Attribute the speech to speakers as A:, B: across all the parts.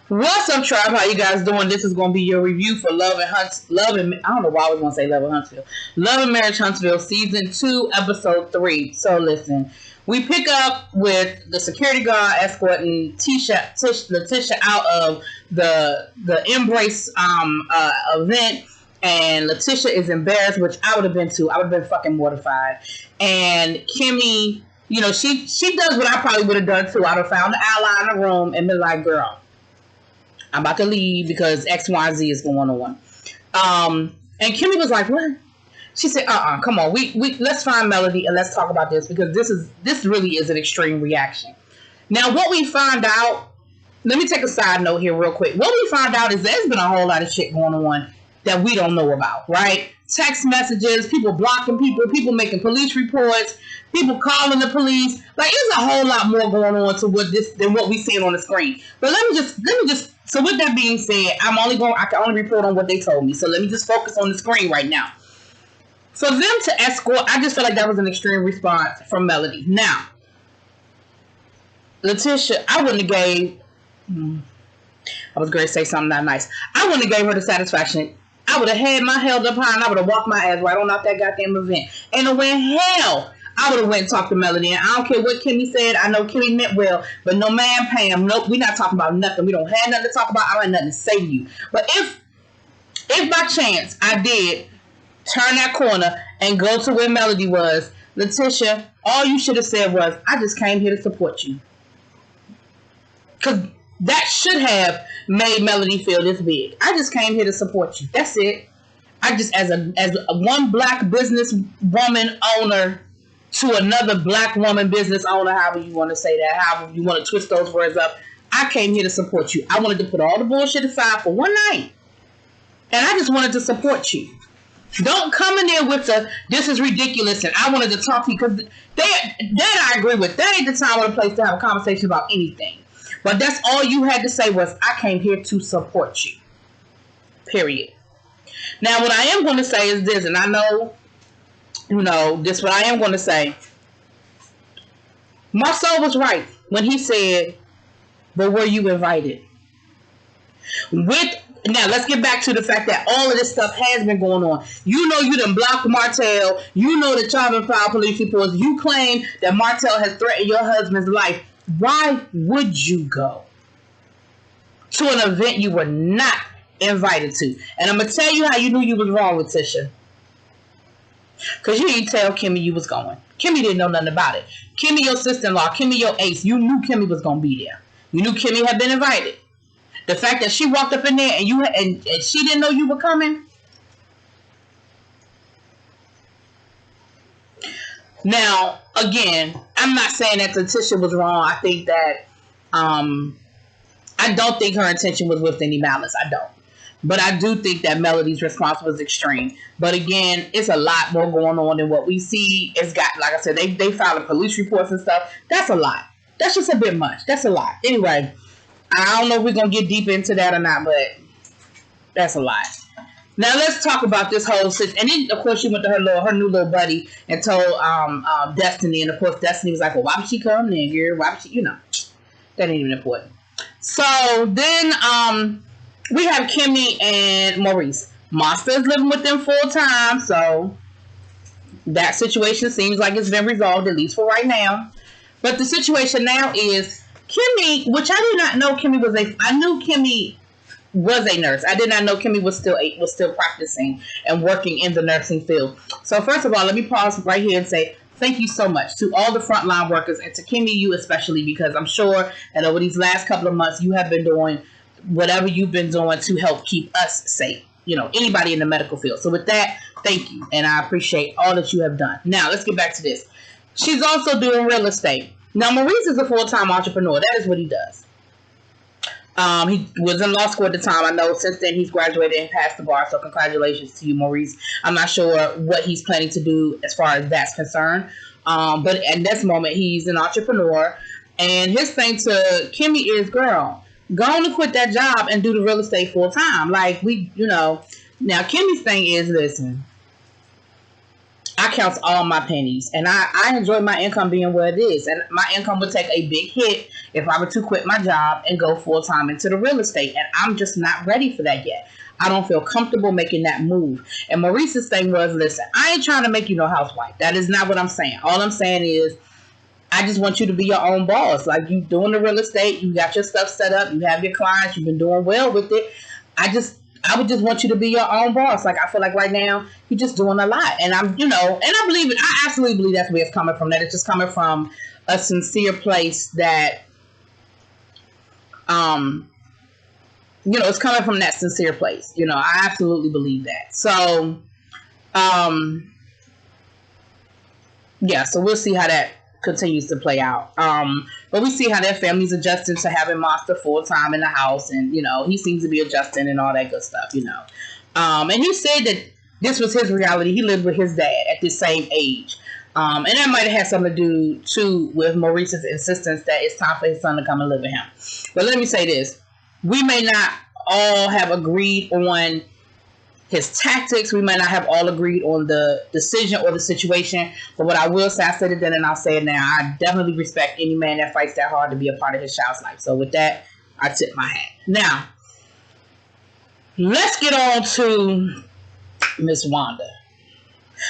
A: What's up, tribe? How you guys doing? This is going to be your review for Love and I don't know why I was going to say Love and Huntsville. Love and Marriage Huntsville, Season 2, Episode 3. So listen, we pick up with the security guard escorting Letitia out of the Embrace event. And Letitia is embarrassed, which I would have been too. I would have been fucking mortified. And Kimmy, you know, she does what I probably would have done too. I would have found the ally in the room and been like, girl, I'm about to leave because X, Y, Z is going on. And Kimmy was like, what? She said, come on. We let's find Melody and let's talk about this because this really is an extreme reaction. Now, what we find out, let me take a side note here real quick. What we find out is there's been a whole lot of shit going on that we don't know about, right? Text messages, people blocking people making police reports, people calling the police. Like, there's a whole lot more going on than what we see on the screen. But let me just. So with that being said, I can only report on what they told me. So let me just focus on the screen right now. For them to escort, I just feel like that was an extreme response from Melody. Now, Letitia, I wouldn't have gave. I was going to say something not nice. I wouldn't have gave her the satisfaction. I would have had my held up high and I would have walked my ass right on out that goddamn event. And no way in hell I would have went and talked to Melody. And I don't care what Kimmy said. I know Kimmy meant well. But no, man, Pam. Nope, we're not talking about nothing. We don't have nothing to talk about. I don't have nothing to say to you. But if by chance I did turn that corner and go to where Melody was, Letitia, all you should have said was, I just came here to support you. Because that should have made Melody feel this big. I just came here to support you. That's it. I just, as a one black business woman owner to another black woman business owner, however you want to say that, however you want to twist those words up, I came here to support you. I wanted to put all the bullshit aside for one night. And I just wanted to support you. Don't come in there with this is ridiculous and I wanted to talk to you, because that I agree with. That ain't the time or the place to have a conversation about anything. But that's all you had to say was, I came here to support you. Period. Now, what I am going to say is this, and I know, this what I am going to say. Marcel was right when he said, but were you invited? Now, let's get back to the fact that all of this stuff has been going on. You know you done blocked Martell. You know that y'all been filed police reports. You claim that Martell has threatened your husband's life. Why would you go to an event you were not invited to? And I'm going to tell you how you knew you was wrong, Letitia. Because you didn't tell Kimmy you was going. Kimmy didn't know nothing about it. Kimmy, your sister-in-law, Kimmy, your ace, you knew Kimmy was going to be there. You knew Kimmy had been invited. The fact that she walked up in there and she didn't know you were coming. Now, again, I'm not saying that Letitia was wrong. I think that, I don't think her intention was with any malice. I don't. But I do think that Melody's response was extreme. But again, it's a lot more going on than what we see. It's got, like I said, they filed police reports and stuff. That's a lot. That's just a bit much. That's a lot. Anyway, I don't know if we're going to get deep into that or not, but that's a lot. Now let's talk about this whole situation. And then, of course, she went to her new little buddy and told Destiny. And, of course, Destiny was like, well, why would she come then, girl? Why would she, that ain't even important. So then we have Kimmy and Maurice. Monster is living with them full time, so that situation seems like it's been resolved, at least for right now. But the situation now is Kimmy, which I did not know Kimmy was I knew Kimmy was a nurse. I did not know Kimmy was still practicing and working in the nursing field. So first of all, let me pause right here and say thank you so much to all the frontline workers and to Kimmy, you especially, because I'm sure that over these last couple of months you have been doing whatever you've been doing to help keep us safe. Anybody in the medical field. So with that, thank you. And I appreciate all that you have done. Now, let's get back to this. She's also doing real estate. Now, Maurice is a full-time entrepreneur. That is what he does. He was in law school at the time. I know since then he's graduated and passed the bar. So congratulations to you, Maurice. I'm not sure what he's planning to do as far as that's concerned. But at this moment, he's an entrepreneur. And his thing to Kimmy is, girl, go on and quit that job and do the real estate full time. Like, now Kimmy's thing is, listen, I count all my pennies, and I enjoy my income being where it is. And my income would take a big hit if I were to quit my job and go full time into the real estate. And I'm just not ready for that yet. I don't feel comfortable making that move. And Maurice's thing was, listen, I ain't trying to make you no housewife. That is not what I'm saying. All I'm saying is, I just want you to be your own boss. Like, you doing the real estate, you got your stuff set up, you have your clients, you've been doing well with it. I would just want you to be your own boss. Like, I feel like right now you're just doing a lot. And I'm, and I believe it. I absolutely believe that's where it's coming from. That it's just coming from a sincere place that, it's coming from that sincere place. I absolutely believe that. So, so we'll see how that continues to play out. But we see how their family's adjusting to having Monster full time in the house, and he seems to be adjusting and all that good stuff. And he said that this was his reality. He lived with his dad at the same age, and that might have had something to do too with Maurice's insistence that it's time for his son to come and live with him. But let me say this: we may not all have agreed on his tactics. We might not have all agreed on the decision or the situation. But what I will say, I said it then and I'll say it now, I definitely respect any man that fights that hard to be a part of his child's life. So with that, I tip my hat. Now, let's get on to Miss Wanda.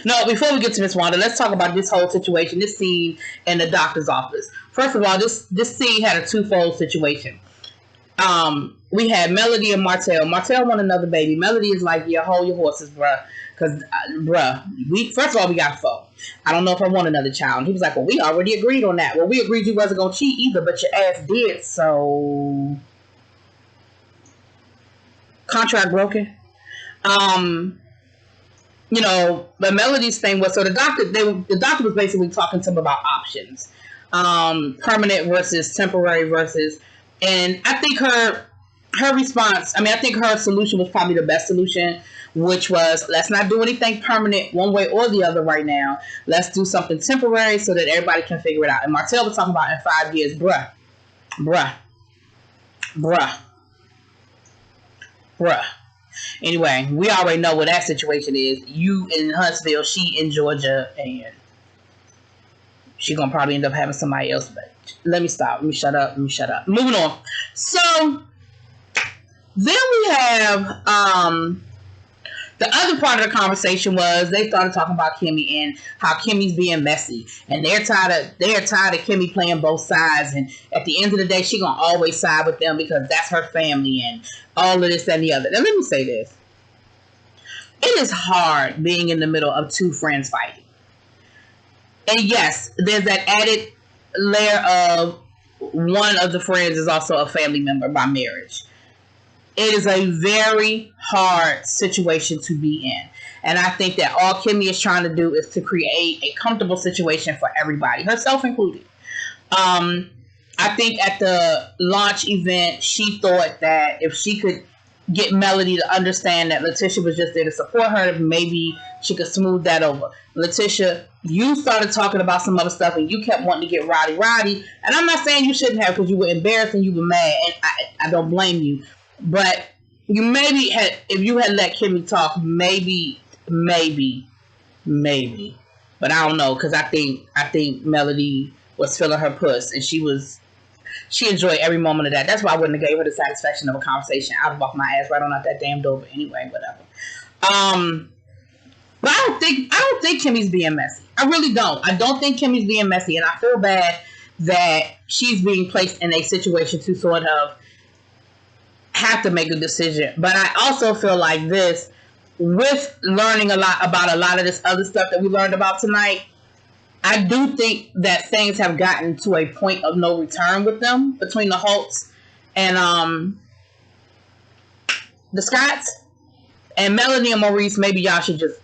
A: No, before we get to Miss Wanda, let's talk about this whole situation, this scene in the doctor's office. First of all, this scene had a twofold situation. We had Melody and Martell. Martell want another baby. Melody is like, yeah, hold your horses, bruh. Because, first of all, we got 4. I don't know if I want another child. And he was like, well, we already agreed on that. Well, we agreed you wasn't going to cheat either, but your ass did, so... Contract broken. But Melody's thing was, so the doctor was basically talking to him about options. Permanent versus temporary versus... And I think her response, I think her solution was probably the best solution, which was, let's not do anything permanent one way or the other right now. Let's do something temporary so that everybody can figure it out. And Martell was talking about in 5 years, bruh. Anyway, we already know what that situation is. You in Huntsville, she in Georgia, and she gonna probably end up having somebody else. But let me stop. Let me shut up. Moving on. So then we have the other part of the conversation was they started talking about Kimmy and how Kimmy's being messy, and they're tired of Kimmy playing both sides, and at the end of the day she gonna always side with them because that's her family and all of this and the other. Now let me say this: it is hard being in the middle of 2 friends fighting. And yes, there's that added layer of one of the friends is also a family member by marriage. It is a very hard situation to be in. And I think that all Kimmy is trying to do is to create a comfortable situation for everybody, herself included. I think at the launch event, she thought that if she could get Melody to understand that Letitia was just there to support her, maybe she could smooth that over. Letitia, you started talking about some other stuff and you kept wanting to get rowdy. And I'm not saying you shouldn't have, because you were embarrassed and you were mad, and I don't blame you. But you maybe had, if you had let Kimmy talk, maybe. But I don't know, because I think Melody was feeling her puss, and she enjoyed every moment of that. That's why I wouldn't have gave her the satisfaction of a conversation. I'd have walked my ass right on out that damn door. But anyway, whatever. But I don't think Kimmy's being messy. I really don't. I don't think Kimmy's being messy, and I feel bad that she's being placed in a situation to sort of have to make a decision. But I also feel like this, with learning a lot about a lot of this other stuff that we learned about tonight, I do think that things have gotten to a point of no return with them, between the Holtz and the Scotts. And Melanie and Maurice, maybe y'all should just,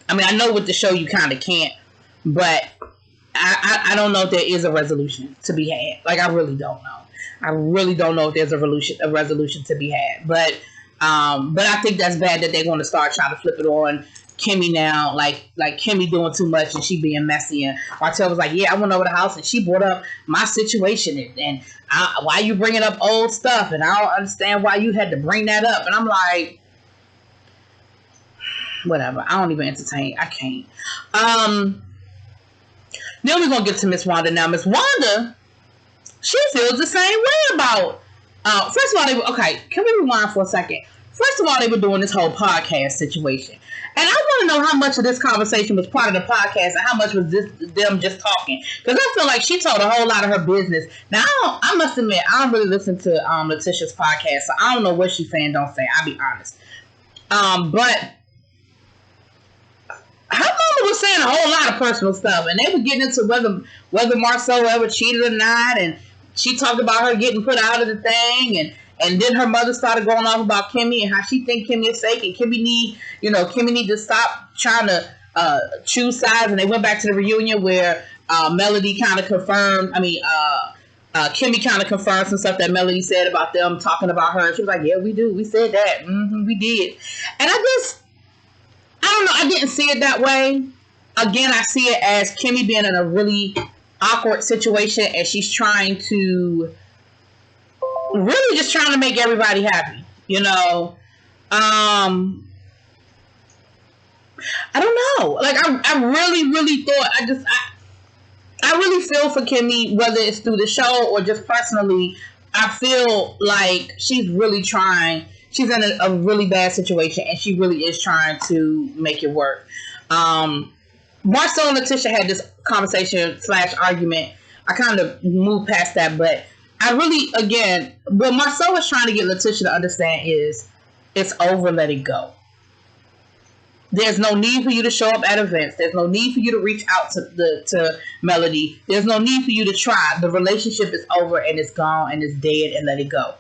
A: I know with the show you kind of can't, but I don't know if there is a resolution to be had. Like, I really don't know. I really don't know if there's a resolution to be had. But I think that's bad that they want to start trying to flip it on Kimmy now, like Kimmy doing too much and she being messy. And Martell was like, yeah, I went over the house and she brought up my situation and why you bringing up old stuff, and I don't understand why you had to bring that up. And I'm like, whatever. I don't even entertain. I can't. Then we're gonna get to Miss Wanda. Now, Miss Wanda, she feels the same way about. First of all, okay. Can we rewind for a second? First of all, they were doing this whole podcast situation, and I want to know how much of this conversation was part of the podcast and how much was them just talking. Because I feel like she told a whole lot of her business. Now, I must admit, I don't really listen to Letitia's podcast, so I don't know what she's saying. Don't say. I'll be honest. But her mama was saying a whole lot of personal stuff, and they were getting into whether Marcel ever cheated or not, and she talked about her getting put out of the thing, and then her mother started going off about Kimmy and how she think Kimmy is fake, and Kimmy need to stop trying to choose sides. And they went back to the reunion where Melody kind of confirmed. Kimmy kind of confirmed some stuff that Melody said about them talking about her. She was like, "Yeah, we do. We said that. We did." And I don't know. I didn't see it that way. Again, I see it as Kimmy being in a really awkward situation, and she's trying to really just trying to make everybody happy, I don't know. Like, I really thought, I really feel for Kimmy, whether it's through the show or just personally. I feel like she's really trying. She's in a really bad situation, and she really is trying to make it work. Marcel and Letitia had this conversation / argument. I kind of moved past that, but I really, again, what Marcel was trying to get Letitia to understand is it's over, let it go. There's no need for you to show up at events. There's no need for you to reach out to Melody. There's no need for you to try. The relationship is over and it's gone and it's dead, and let it go.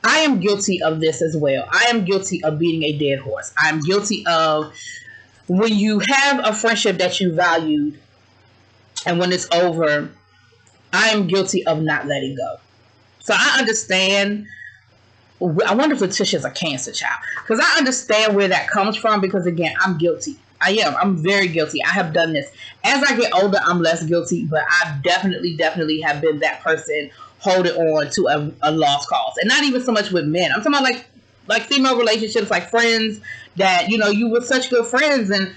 A: I am guilty of this as well. I am guilty of beating a dead horse. I am guilty of when you have a friendship that you valued and when it's over, I am guilty of not letting go. So I understand. I wonder if Letitia's a cancer child, because I understand where that comes from, because again, I'm guilty. I am. I'm very guilty. I have done this. As I get older, I'm less guilty, but I definitely have been that person holding on to a lost cause. And not even so much with men. I'm talking about like female relationships, like friends that, you were such good friends. And,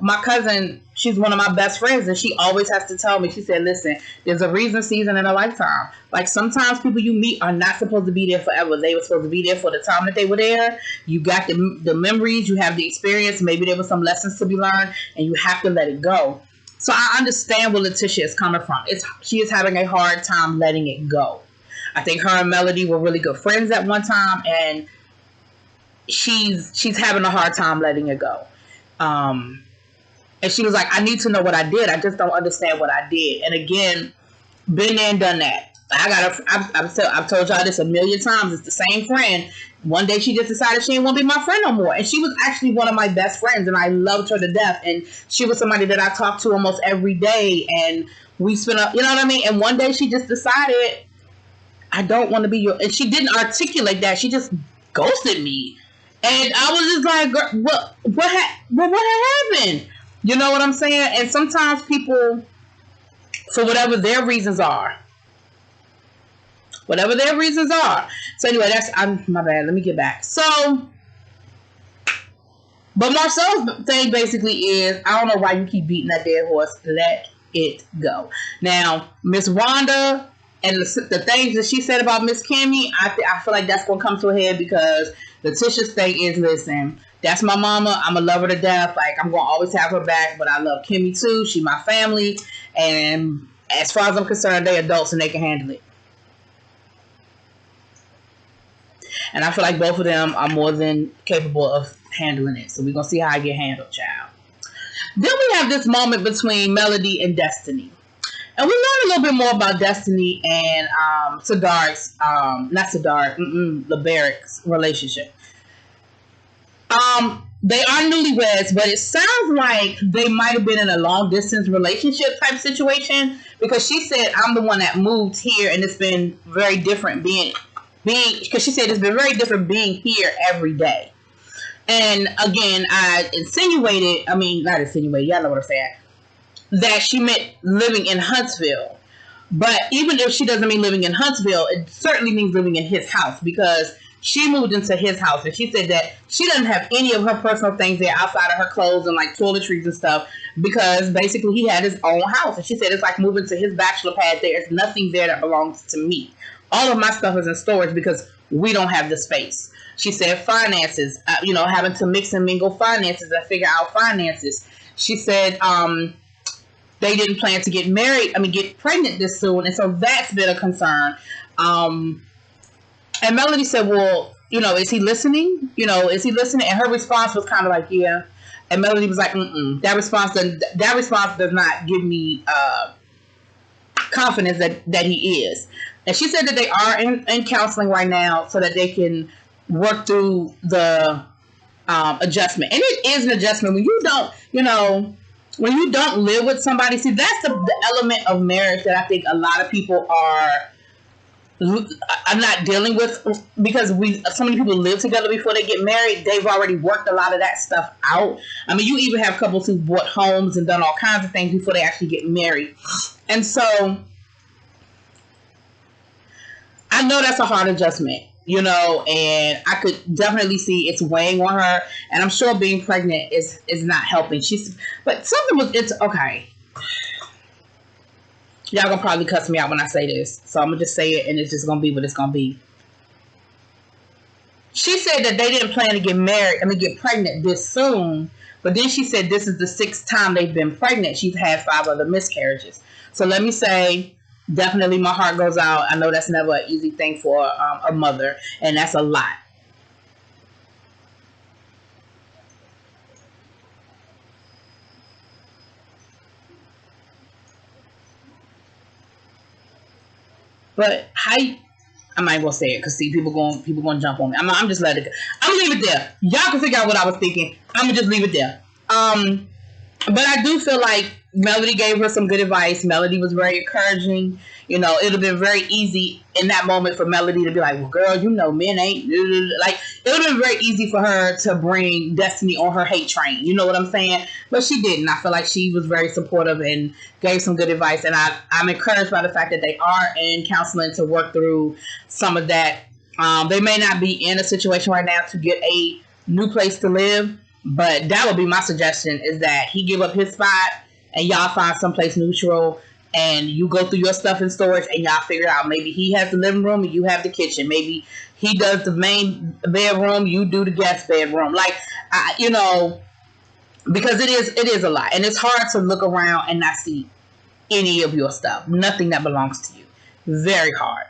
A: my cousin, she's one of my best friends, and she always has to tell me, she said, listen, there's a reason, season, and a lifetime. Like, sometimes people you meet are not supposed to be there forever. They were supposed to be there for the time that they were there. You got the memories, you have the experience, maybe there were some lessons to be learned, and you have to let it go. So I understand where Letitia is coming from. She is having a hard time letting it go. I think her and Melody were really good friends at one time, and she's having a hard time letting it go. And she was like, I need to know what I did. I just don't understand what I did. And again, been there and done that. I've told y'all this a million times. It's the same friend. One day she just decided she didn't want to be my friend no more. And she was actually one of my best friends, and I loved her to death. And she was somebody that I talked to almost every day. And we spent up, you know what I mean? And one day she just decided, I don't want to be your, and she didn't articulate that. She just ghosted me. And I was just like, what happened? You know what I'm saying? And sometimes people, for whatever their reasons are. So anyway, my bad. Let me get back. So, but Marcel's thing basically is, I don't know why you keep beating that dead horse. Let it go. Now, Miss Wanda and the things that she said about Miss Kimmy, I feel like that's going to come to a head, because Letitia's thing is, listen, that's my mama. I'm going to love her to death. Like, I'm going to always have her back, but I love Kimmy too. She my family. And as far as I'm concerned, they're adults and they can handle it. And I feel like both of them are more than capable of handling it. So we're going to see how I get handled, child. Then we have this moment between Melody and Destiny. And we learn a little bit more about Destiny and LeBaric's relationship. They are newlyweds, but it sounds like they might have been in a long distance relationship type situation, because she said, I'm the one that moved here, and it's been very different being because she said it's been very different being here every day. And again, y'all know what I'm saying, that she meant living in Huntsville. But even if she doesn't mean living in Huntsville, it certainly means living in his house, because she moved into his house, and she said that she doesn't have any of her personal things there outside of her clothes and like toiletries and stuff, because basically he had his own house. And she said it's like moving to his bachelor pad. There's nothing there that belongs to me. All of my stuff is in storage because we don't have the space. She said finances, having to mix and mingle finances and figure out finances. She said they didn't plan to get pregnant this soon, and so that's been a concern. And Melody said, well, is he listening? Is he listening? And her response was kind of like, yeah. And Melody was like, that response does not give me confidence that he is. And she said that they are in counseling right now so that they can work through the adjustment. And it is an adjustment when you don't live with somebody. See, that's the element of marriage that I think a lot of people I'm not dealing with, because so many people live together before they get married. They've already worked a lot of that stuff out. I mean, you even have couples who bought homes and done all kinds of things before they actually get married. And so I know that's a hard adjustment, and I could definitely see it's weighing on her, and I'm sure being pregnant is not helping. It's okay. Y'all gonna probably cuss me out when I say this, so I'm gonna just say it, and it's just gonna be what it's gonna be. She said that they didn't plan to get pregnant this soon, but then she said this is the 6th time they've been pregnant. She's had 5 other miscarriages. So let me say, definitely my heart goes out. I know that's never an easy thing for a mother, and that's a lot. But I'm not even gonna say it because see, people going to jump on me. I'm just letting it go. I'm gonna leave it there. Y'all can figure out what I was thinking. I'm gonna just leave it there. But I do feel like Melody gave her some good advice. Melody was very encouraging. It would have been very easy in that moment for Melody to be like, well, girl, men ain't like. It would have been very easy for her to bring Destiny on her hate train. You know what I'm saying? But she didn't. I feel like she was very supportive and gave some good advice. And I'm encouraged by the fact that they are in counseling to work through some of that. They may not be in a situation right now to get a new place to live, but that would be my suggestion, is that he give up his spot and y'all find someplace neutral, and you go through your stuff in storage and y'all figure out, maybe he has the living room and you have the kitchen. Maybe he does the main bedroom, you do the guest bedroom. Like, because it is a lot. And it's hard to look around and not see any of your stuff. Nothing that belongs to you. Very hard.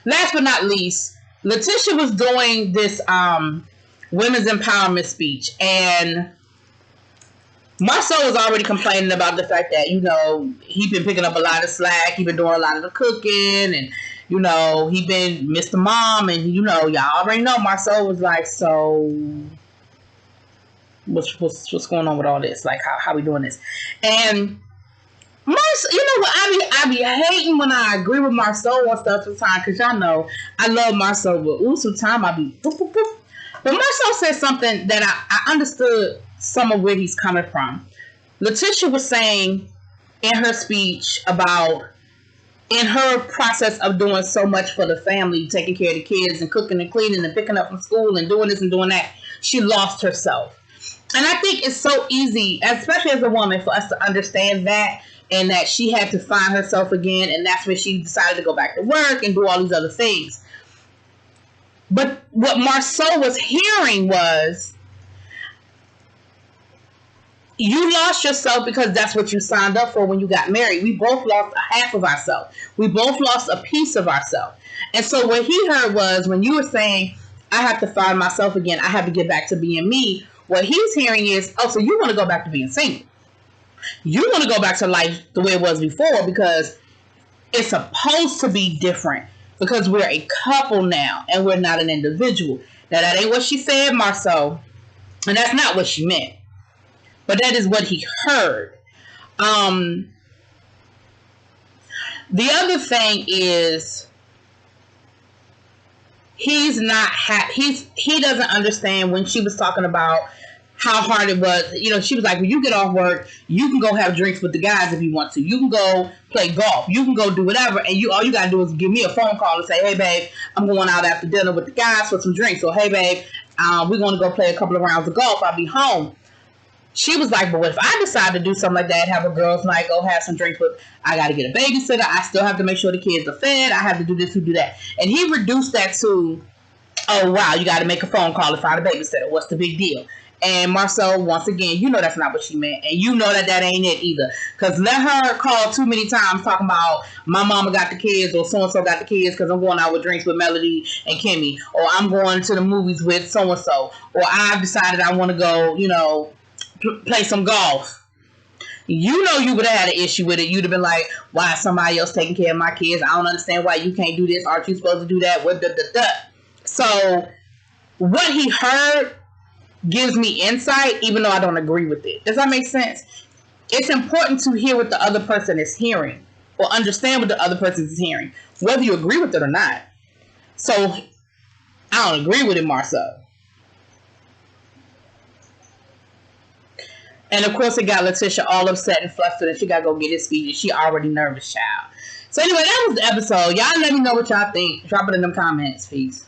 A: Last but not least, Letitia was doing this women's empowerment speech, and Marceau was already complaining about the fact that, he'd been picking up a lot of slack. He'd been doing a lot of the cooking, and, he'd been Mr. Mom, and, y'all already know Marceau was like, so what's going on with all this? Like, how we doing this? And Marceau, what? I be hating when I agree with Marceau on stuff sometimes, because y'all know I love Marceau, but sometimes I be boop, boop, boop. But Marceau said something that I understood some of where he's coming from. Letitia was saying in her speech about, in her process of doing so much for the family, taking care of the kids and cooking and cleaning and picking up from school and doing this and doing that, she lost herself. And I think it's so easy, especially as a woman, for us to understand that, and that she had to find herself again, and that's when she decided to go back to work and do all these other things. But what Marceau was hearing was, you lost yourself because that's what you signed up for when you got married. We both lost a half of ourselves. We both lost a piece of ourselves. And so what he heard was, when you were saying, I have to find myself again, I have to get back to being me, what he's hearing is, oh, so you want to go back to being single. You want to go back to life the way it was before, because it's supposed to be different, because we're a couple now and we're not an individual. Now, that ain't what she said, Marceau, and that's not what she meant. But that is what he heard. The other thing is, he doesn't understand when she was talking about how hard it was. You know, she was like, when you get off work, you can go have drinks with the guys if you want to. You can go play golf. You can go do whatever. And all you got to do is give me a phone call and say, hey, babe, I'm going out after dinner with the guys for some drinks. So, hey, babe, we're going to go play a couple of rounds of golf. I'll be home. She was like, but what if I decide to do something like that, have a girls' night, go have some drinks, but I got to get a babysitter. I still have to make sure the kids are fed. I have to do this, do that. And he reduced that to, oh, wow, you got to make a phone call to find a babysitter. What's the big deal? And Marcel, once again, you know that's not what she meant. And you know that ain't it either. Because let her call too many times talking about my mama got the kids or so-and-so got the kids because I'm going out with drinks with Melody and Kimmy. Or I'm going to the movies with so-and-so. Or I've decided I want to go, you know, play some golf. You know you would have had an issue with it. You'd have been like, why is somebody else taking care of my kids? I don't understand why you can't do this. Aren't you supposed to do that? What So what he heard gives me insight, even though I don't agree with it. Does that make sense? It's important to hear what the other person is hearing or understand what the other person is hearing, whether you agree with it or not. So I don't agree with it, Marcel. And of course, it got Letitia all upset and flustered, and she got to go get his speech, and she already nervous, child. So anyway, that was the episode. Y'all let me know what y'all think. Drop it in them comments. Peace.